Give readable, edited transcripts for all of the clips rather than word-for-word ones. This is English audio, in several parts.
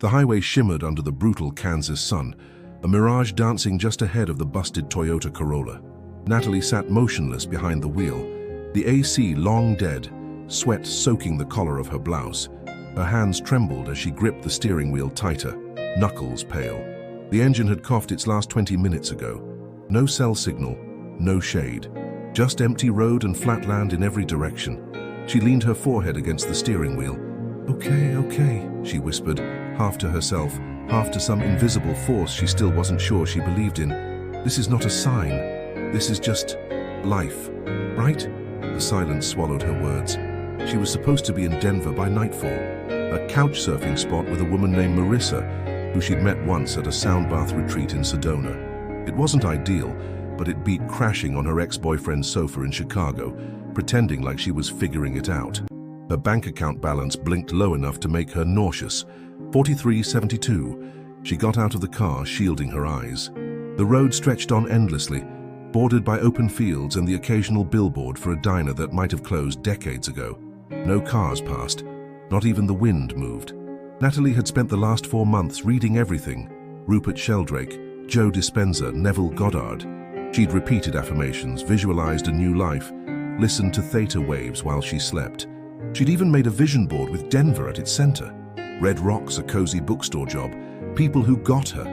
The highway shimmered under the brutal Kansas sun, a mirage dancing just ahead of the busted Toyota Corolla. Natalie sat motionless behind the wheel, the AC long dead, sweat soaking the collar of her blouse. Her hands trembled as she gripped the steering wheel tighter, knuckles pale. The engine had coughed its last 20 minutes ago. No cell signal, no shade. Just empty road and flat land in every direction. She leaned her forehead against the steering wheel. "Okay, okay," she whispered, half to herself, half to some invisible force she still wasn't sure she believed in. "This is not a sign. This is just life, right?" The silence swallowed her words. She was supposed to be in Denver by nightfall, a couch surfing spot with a woman named Marissa, who she'd met once at a sound bath retreat in Sedona. It wasn't ideal, but it beat crashing on her ex-boyfriend's sofa in Chicago, pretending like she was figuring it out. Her bank account balance blinked low enough to make her nauseous. 43.72. She got out of the car, shielding her eyes. The road stretched on endlessly, bordered by open fields and the occasional billboard for a diner that might have closed decades ago. No cars passed. Not even the wind moved. Natalie had spent the last 4 months reading everything. Rupert Sheldrake, Joe Dispenza, Neville Goddard. She'd repeated affirmations, visualized a new life, listened to theta waves while she slept. She'd even made a vision board with Denver at its center. Red Rocks, a cozy bookstore job, people who got her.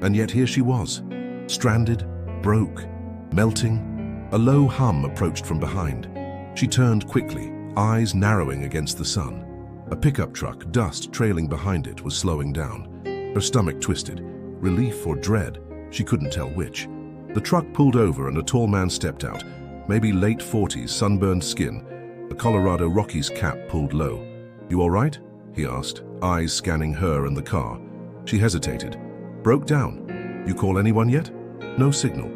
And yet here she was, stranded, broke, melting. A low hum approached from behind. She turned quickly, eyes narrowing against the sun. A pickup truck, dust trailing behind it, was slowing down. Her stomach twisted. Relief or dread, she couldn't tell which. The truck pulled over and a tall man stepped out, maybe late 40s, sunburned skin, a Colorado Rockies cap pulled low. "You all right?" he asked, eyes scanning her and the car. She hesitated. "Broke down. You call anyone yet?" "No signal."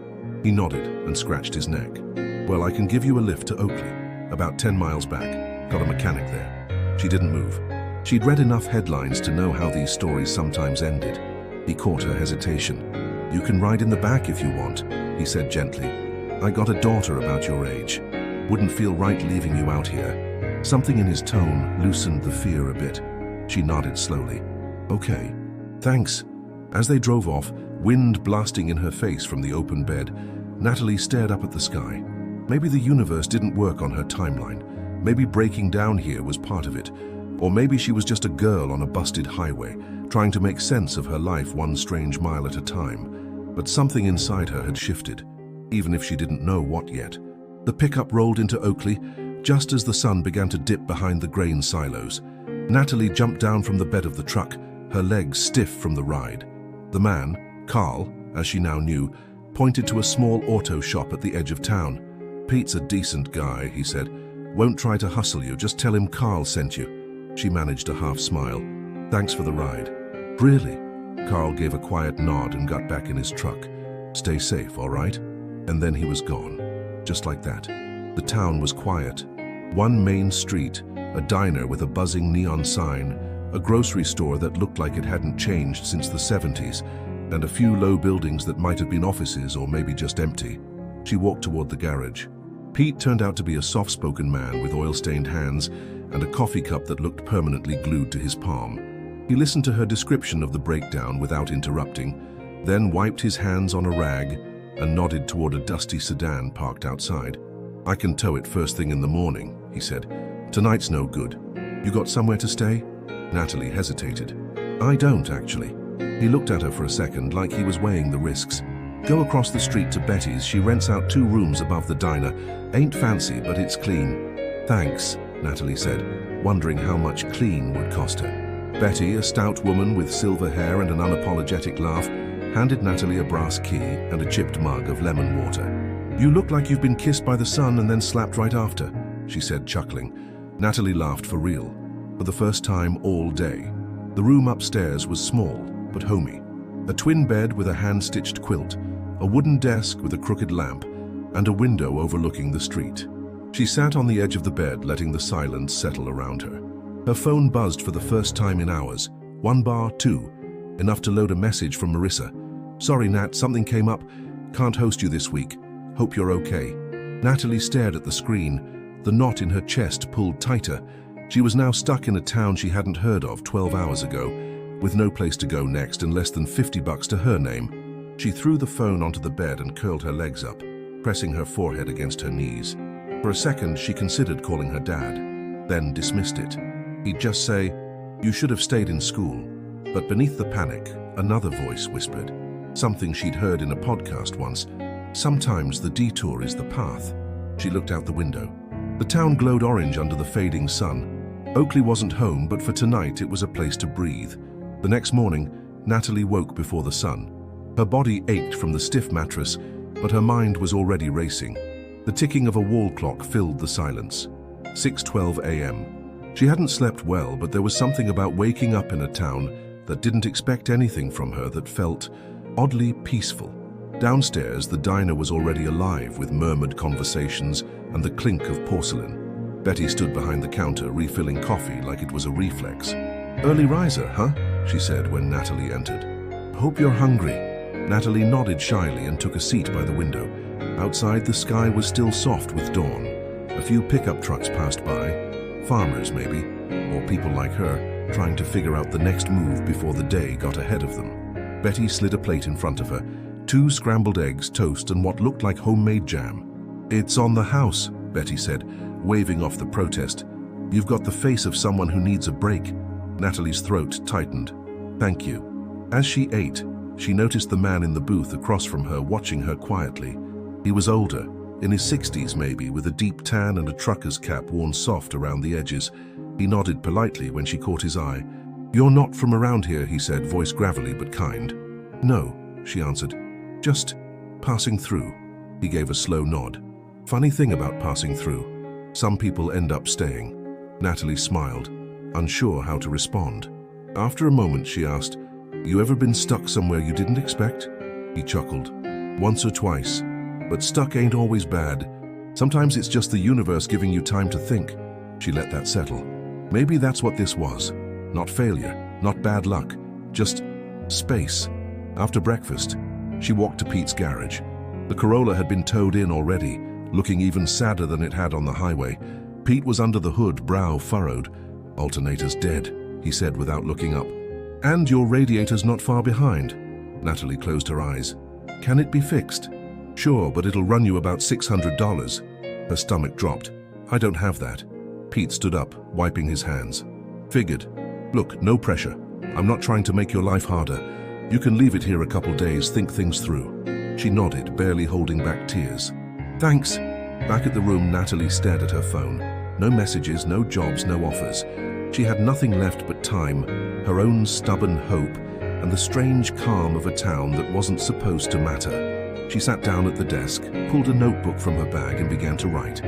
He nodded and scratched his neck. "Well, I can give you a lift to Oakley, about 10 miles back. Got a mechanic there." She didn't move. She'd read enough headlines to know how these stories sometimes ended. He caught her hesitation. "You can ride in the back if you want," he said gently. "I got a daughter about your age. Wouldn't feel right leaving you out here." Something in his tone loosened the fear a bit. She nodded slowly. "Okay, thanks." As they drove off, wind blasting in her face from the open bed, Natalie stared up at the sky. Maybe the universe didn't work on her timeline. Maybe breaking down here was part of it. Or maybe she was just a girl on a busted highway, trying to make sense of her life one strange mile at a time. But something inside her had shifted, even if she didn't know what yet. The pickup rolled into Oakley, just as the sun began to dip behind the grain silos. Natalie jumped down from the bed of the truck, her legs stiff from the ride. The man, Carl, as she now knew, pointed to a small auto shop at the edge of town. "Pete's a decent guy," he said. "Won't try to hustle you, just tell him Carl sent you." She managed a half smile. "Thanks for the ride." "Really?" Carl gave a quiet nod and got back in his truck. "Stay safe, all right?" And then he was gone. Just like that. The town was quiet. One main street, a diner with a buzzing neon sign, a grocery store that looked like it hadn't changed since the 70s, and a few low buildings that might have been offices or maybe just empty. She walked toward the garage. Pete turned out to be a soft-spoken man with oil-stained hands and a coffee cup that looked permanently glued to his palm. He listened to her description of the breakdown without interrupting, then wiped his hands on a rag and nodded toward a dusty sedan parked outside. "I can tow it first thing in the morning," he said. "Tonight's no good. You got somewhere to stay?" Natalie hesitated. "I don't, actually." He looked at her for a second, like he was weighing the risks. "Go across the street to Betty's. She rents out 2 rooms above the diner. Ain't fancy, but it's clean." "Thanks," Natalie said, wondering how much clean would cost her. Betty, a stout woman with silver hair and an unapologetic laugh, handed Natalie a brass key and a chipped mug of lemon water. "You look like you've been kissed by the sun and then slapped right after," she said, chuckling. Natalie laughed for real, for the first time all day. The room upstairs was small, but homey. A twin bed with a hand-stitched quilt, a wooden desk with a crooked lamp, and a window overlooking the street. She sat on the edge of the bed, letting the silence settle around her. Her phone buzzed for the first time in hours. 1 bar, 2. Enough to load a message from Marissa. "Sorry, Nat, something came up. Can't host you this week. Hope you're okay." Natalie stared at the screen, the knot in her chest pulled tighter. She was now stuck in a town she hadn't heard of 12 hours ago, with no place to go next and less than $50 to her name. She threw the phone onto the bed and curled her legs up, pressing her forehead against her knees. For a second, she considered calling her dad, then dismissed it. He'd just say, "You should have stayed in school." But beneath the panic, another voice whispered, something she'd heard in a podcast once. Sometimes the detour is the path. She looked out the window. The town glowed orange under the fading sun. Oakley wasn't home, but for tonight it was a place to breathe. The next morning, Natalie woke before the sun. Her body ached from the stiff mattress, but her mind was already racing. The ticking of a wall clock filled the silence. 6:12 a.m. She hadn't slept well, but there was something about waking up in a town that didn't expect anything from her that felt oddly peaceful. Downstairs, the diner was already alive with murmured conversations and the clink of porcelain. Betty stood behind the counter, refilling coffee like it was a reflex. "Early riser, huh?" she said when Natalie entered. "Hope you're hungry." Natalie nodded shyly and took a seat by the window. Outside, the sky was still soft with dawn. A few pickup trucks passed by, farmers maybe, or people like her, trying to figure out the next move before the day got ahead of them. Betty slid a plate in front of her, 2 scrambled eggs, toast, and what looked like homemade jam. "It's on the house," Betty said, waving off the protest. "You've got the face of someone who needs a break." Natalie's throat tightened. "Thank you." As she ate, she noticed the man in the booth across from her watching her quietly. He was older, in his 60s maybe, with a deep tan and a trucker's cap worn soft around the edges. He nodded politely when she caught his eye. "You're not from around here," he said, voice gravelly but kind. "No," she answered. "Just passing through." He gave a slow nod. "Funny thing about passing through. Some people end up staying." Natalie smiled, unsure how to respond. After a moment, she asked, "You ever been stuck somewhere you didn't expect?" He chuckled. "Once or twice. But stuck ain't always bad. Sometimes it's just the universe giving you time to think." She let that settle. Maybe that's what this was. Not failure, not bad luck, just space. After breakfast, she walked to Pete's garage. The Corolla had been towed in already, looking even sadder than it had on the highway. Pete was under the hood, brow furrowed. "Alternator's dead," he said without looking up. "And your radiator's not far behind." Natalie closed her eyes. "Can it be fixed?" "Sure, but it'll run you about $600. Her stomach dropped. "I don't have that." Pete stood up, wiping his hands. "Figured. Look, no pressure. I'm not trying to make your life harder. You can leave it here a couple days, think things through." She nodded, barely holding back tears. "Thanks." Back at the room, Natalie stared at her phone. No messages, no jobs, no offers. She had nothing left but time, her own stubborn hope, and the strange calm of a town that wasn't supposed to matter. She sat down at the desk, pulled a notebook from her bag and began to write.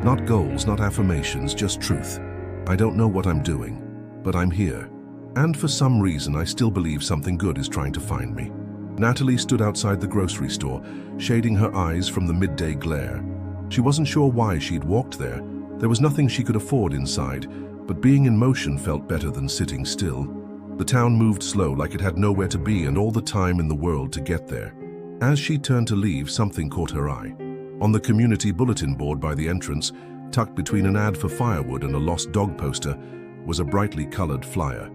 Not goals, not affirmations, just truth. "I don't know what I'm doing, but I'm here. And for some reason, I still believe something good is trying to find me." Natalie stood outside the grocery store, shading her eyes from the midday glare. She wasn't sure why she'd walked there. There was nothing she could afford inside, but being in motion felt better than sitting still. The town moved slow, like it had nowhere to be and all the time in the world to get there. As she turned to leave, something caught her eye. On the community bulletin board by the entrance, tucked between an ad for firewood and a lost dog poster, was a brightly colored flyer.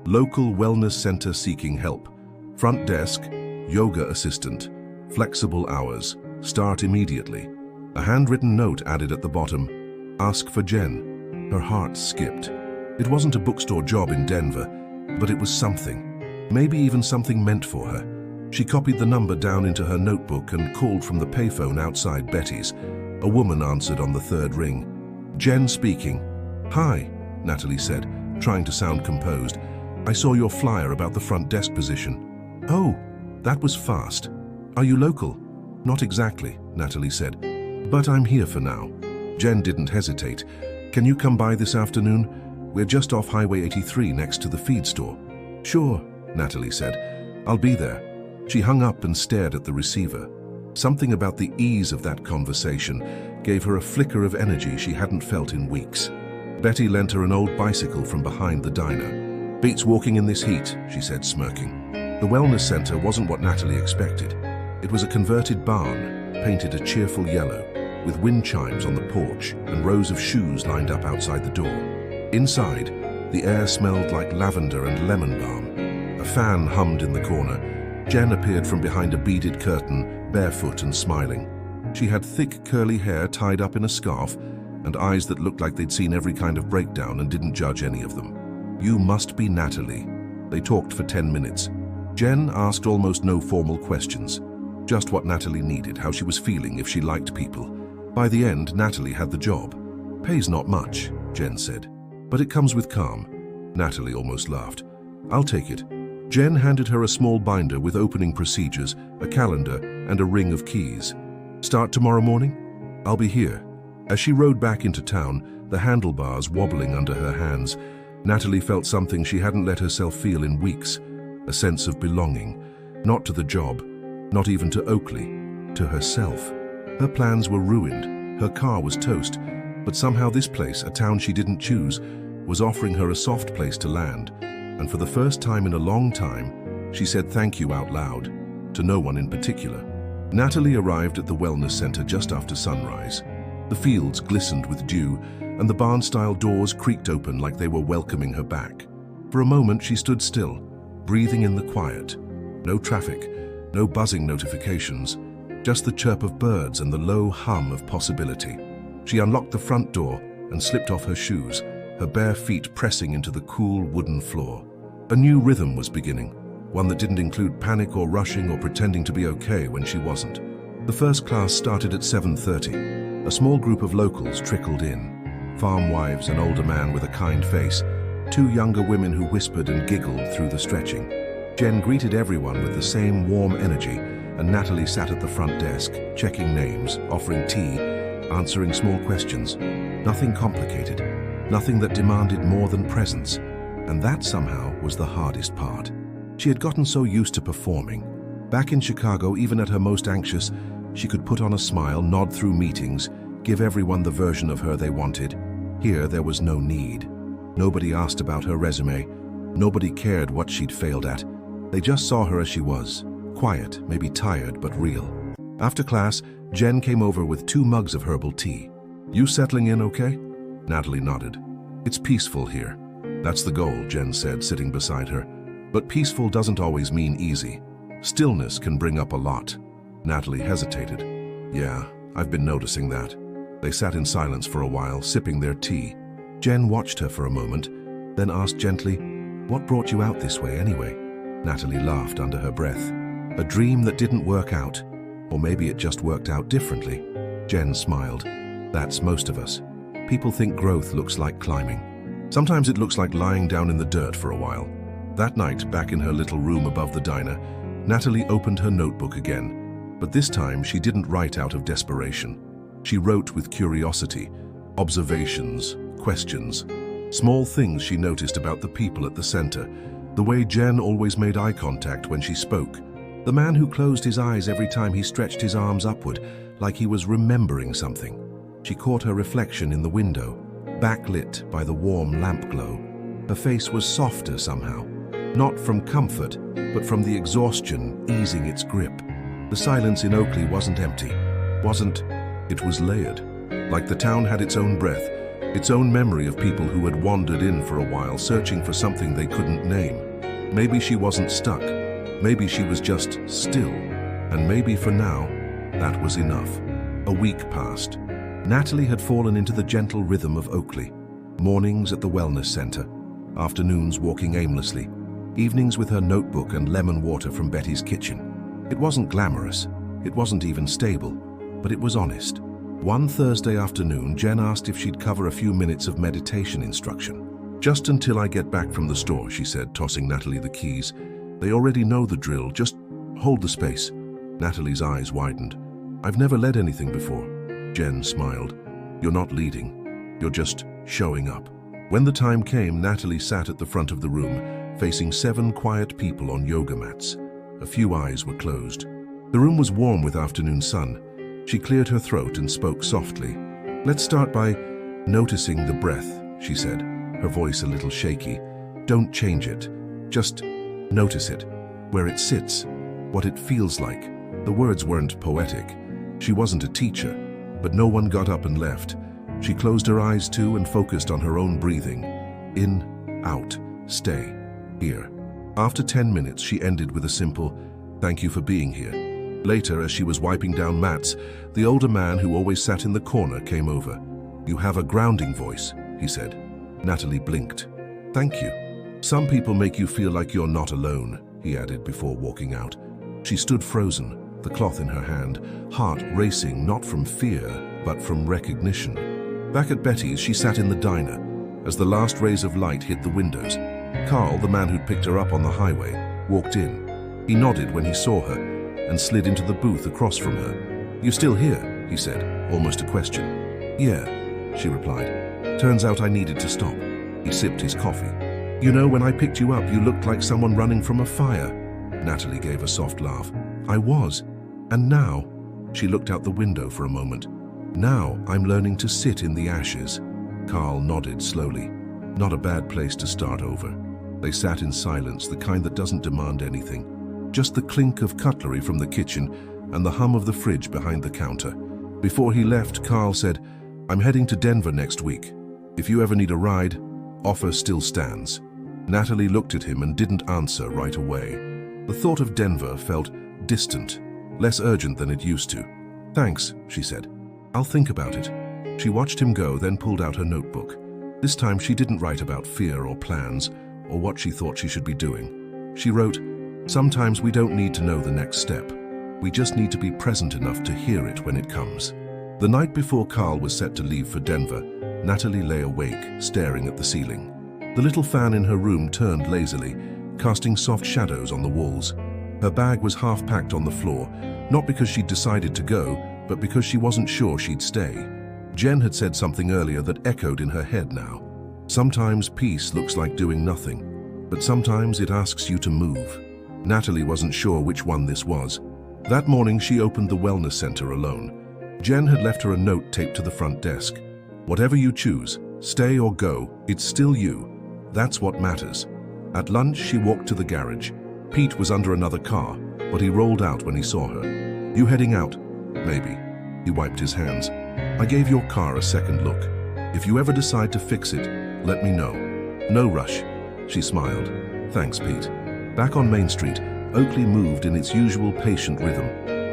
"Local wellness center seeking help. Front desk, yoga assistant, flexible hours, start immediately." A handwritten note added at the bottom, "Ask for Jen." Her heart skipped. It wasn't a bookstore job in Denver, but it was something. Maybe even something meant for her. She copied the number down into her notebook and called from the payphone outside Betty's. A woman answered on the third ring. "Jen speaking." "Hi," Natalie said, trying to sound composed. "I saw your flyer about the front desk position." "Oh, that was fast. Are you local?" "Not exactly," Natalie said, "but I'm here for now." Jen didn't hesitate. "Can you come by this afternoon? We're just off Highway 83 next to the feed store." "Sure," Natalie said. "I'll be there." She hung up and stared at the receiver. Something about the ease of that conversation gave her a flicker of energy she hadn't felt in weeks. Betty lent her an old bicycle from behind the diner. "Beats walking in this heat," she said, smirking. The wellness center wasn't what Natalie expected. It was a converted barn, painted a cheerful yellow, with wind chimes on the porch and rows of shoes lined up outside the door. Inside, the air smelled like lavender and lemon balm. A fan hummed in the corner. Jen appeared from behind a beaded curtain, barefoot and smiling. She had thick, curly hair tied up in a scarf and eyes that looked like they'd seen every kind of breakdown and didn't judge any of them. "You must be Natalie." They talked for 10 minutes. Jen asked almost no formal questions, just what Natalie needed, how she was feeling, if she liked people. By the end, Natalie had the job. "Pays not much," Jen said, "but it comes with calm." Natalie almost laughed. "I'll take it." Jen handed her a small binder with opening procedures, a calendar, and a ring of keys. "Start tomorrow morning? I'll be here." As she rode back into town, the handlebars wobbling under her hands, Natalie felt something she hadn't let herself feel in weeks, a sense of belonging, not to the job, not even to Oakley, to herself. Her plans were ruined, her car was toast, but somehow this place, a town she didn't choose, was offering her a soft place to land, and for the first time in a long time, she said thank you out loud, to no one in particular. Natalie arrived at the wellness center just after sunrise. The fields glistened with dew, and the barn-style doors creaked open like they were welcoming her back. For a moment she stood still, breathing in the quiet. No traffic, no buzzing notifications, just the chirp of birds and the low hum of possibility. She unlocked the front door and slipped off her shoes, her bare feet pressing into the cool wooden floor. A new rhythm was beginning, one that didn't include panic or rushing or pretending to be okay when she wasn't. The first class started at 7:30. A small group of locals trickled in. Farm wives, an older man with a kind face, two younger women who whispered and giggled through the stretching. Jen greeted everyone with the same warm energy, and Natalie sat at the front desk, checking names, offering tea, answering small questions. Nothing complicated, nothing that demanded more than presence. And that somehow was the hardest part. She had gotten so used to performing. Back in Chicago, even at her most anxious, she could put on a smile, nod through meetings, give everyone the version of her they wanted. Here, there was no need. Nobody asked about her resume. Nobody cared what she'd failed at. They just saw her as she was, quiet, maybe tired, but real. After class, Jen came over with 2 mugs of herbal tea. "You settling in okay?" Natalie nodded. "It's peaceful here." "That's the goal," Jen said, sitting beside her. "But peaceful doesn't always mean easy. Stillness can bring up a lot." Natalie hesitated. "Yeah, I've been noticing that." They sat in silence for a while, sipping their tea. Jen watched her for a moment, then asked gently, "What brought you out this way anyway?" Natalie laughed under her breath. "A dream that didn't work out. Or maybe it just worked out differently." Jen smiled. "That's most of us. People think growth looks like climbing. Sometimes it looks like lying down in the dirt for a while." That night, back in her little room above the diner, Natalie opened her notebook again. But this time, she didn't write out of desperation. She wrote with curiosity, observations, questions, small things she noticed about the people at the center, the way Jen always made eye contact when she spoke, the man who closed his eyes every time he stretched his arms upward, like he was remembering something. She caught her reflection in the window, backlit by the warm lamp glow. Her face was softer somehow, not from comfort, but from the exhaustion easing its grip. The silence in Oakley wasn't empty, it was layered. Like the town had its own breath, its own memory of people who had wandered in for a while, searching for something they couldn't name. Maybe she wasn't stuck, maybe she was just still, and maybe for now, that was enough. A week passed. Natalie had fallen into the gentle rhythm of Oakley. Mornings at the wellness center, afternoons walking aimlessly, evenings with her notebook and lemon water from Betty's kitchen. It wasn't glamorous, it wasn't even stable, but it was honest. One Thursday afternoon, Jen asked if she'd cover a few minutes of meditation instruction. "Just until I get back from the store," she said, tossing Natalie the keys. "They already know the drill, just hold the space." Natalie's eyes widened. "I've never led anything before." Jen smiled. "You're not leading, you're just showing up." When the time came, Natalie sat at the front of the room, facing 7 quiet people on yoga mats. A few eyes were closed. The room was warm with afternoon sun. She cleared her throat and spoke softly. "Let's start by noticing the breath," she said, her voice a little shaky. "Don't change it. Just notice it, where it sits, what it feels like." The words weren't poetic. She wasn't a teacher, but no one got up and left. She closed her eyes too and focused on her own breathing. In, out, stay, here. After 10 minutes, she ended with a simple, "Thank you for being here." Later, as she was wiping down mats, the older man who always sat in the corner came over. "You have a grounding voice," he said. Natalie blinked. "Thank you. Some people make you feel like you're not alone," he added before walking out. She stood frozen, the cloth in her hand, heart racing not from fear, but from recognition. Back at Betty's, she sat in the diner. As the last rays of light hit the windows, Carl, the man who'd picked her up on the highway, walked in. He nodded when he saw her and slid into the booth across from her. "You still here?" he said, almost a question. "Yeah," she replied. "Turns out I needed to stop." He sipped his coffee. "You know, when I picked you up, you looked like someone running from a fire." Natalie gave a soft laugh. "I was. And now," she looked out the window for a moment, "now I'm learning to sit in the ashes." Carl nodded slowly. Not a bad place to start over. They sat in silence, the kind that doesn't demand anything. Just the clink of cutlery from the kitchen and the hum of the fridge behind the counter. Before he left, Carl said, "I'm heading to Denver next week. If you ever need a ride, offer still stands." Natalie looked at him and didn't answer right away. The thought of Denver felt distant, less urgent than it used to. "Thanks," she said. "I'll think about it." She watched him go, then pulled out her notebook. This time she didn't write about fear or plans, or what she thought she should be doing. She wrote, "Sometimes we don't need to know the next step. We just need to be present enough to hear it when it comes." The night before Carl was set to leave for Denver, Natalie lay awake, staring at the ceiling. The little fan in her room turned lazily, casting soft shadows on the walls. Her bag was half packed on the floor, not because she'd decided to go, but because she wasn't sure she'd stay. Jen had said something earlier that echoed in her head now. Sometimes peace looks like doing nothing, but sometimes it asks you to move. Natalie wasn't sure which one this was. That morning she opened the wellness center alone. Jen had left her a note taped to the front desk. "Whatever you choose, stay or go, it's still you. That's what matters." At lunch she walked to the garage. Pete was under another car, but he rolled out when he saw her. "You heading out?" "Maybe." He wiped his hands. "I gave your car a second look. If you ever decide to fix it, let me know. No rush." She smiled. "Thanks, Pete." Back on Main Street, Oakley moved in its usual patient rhythm.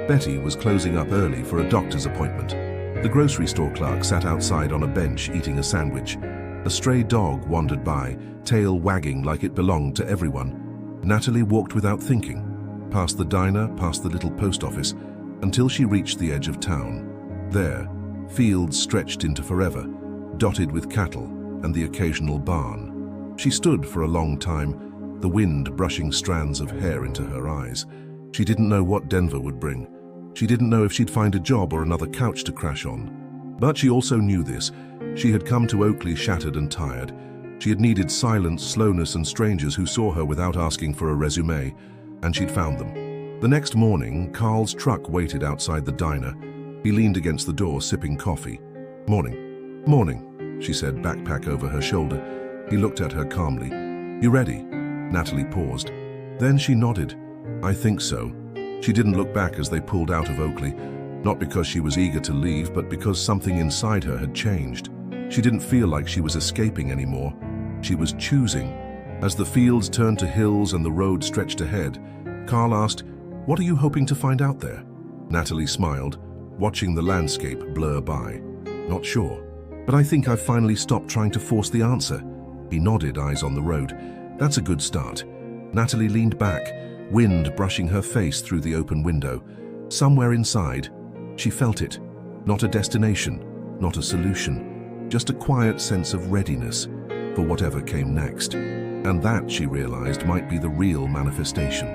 Betty was closing up early for a doctor's appointment. The grocery store clerk sat outside on a bench eating a sandwich. A stray dog wandered by, tail wagging like it belonged to everyone. Natalie walked without thinking, past the diner, past the little post office, until she reached the edge of town. There, fields stretched into forever, dotted with cattle and the occasional barn. She stood for a long time, the wind brushing strands of hair into her eyes. She didn't know what Denver would bring. She didn't know if she'd find a job or another couch to crash on. But she also knew this. She had come to Oakley shattered and tired. She had needed silence, slowness, and strangers who saw her without asking for a resume, and she'd found them. The next morning, Carl's truck waited outside the diner. He leaned against the door, sipping coffee. "Morning." "Morning," she said, backpack over her shoulder. He looked at her calmly. "You ready?" Natalie paused. Then she nodded. "I think so." She didn't look back as they pulled out of Oakley, not because she was eager to leave, but because something inside her had changed. She didn't feel like she was escaping anymore. She was choosing. As the fields turned to hills and the road stretched ahead, Carl asked, "What are you hoping to find out there?" Natalie smiled, watching the landscape blur by. "Not sure, but I think I've finally stopped trying to force the answer." He nodded, eyes on the road. "That's a good start." Natalie leaned back, wind brushing her face through the open window. Somewhere inside, she felt it. Not a destination, not a solution, just a quiet sense of readiness for whatever came next. And that, she realized, might be the real manifestation.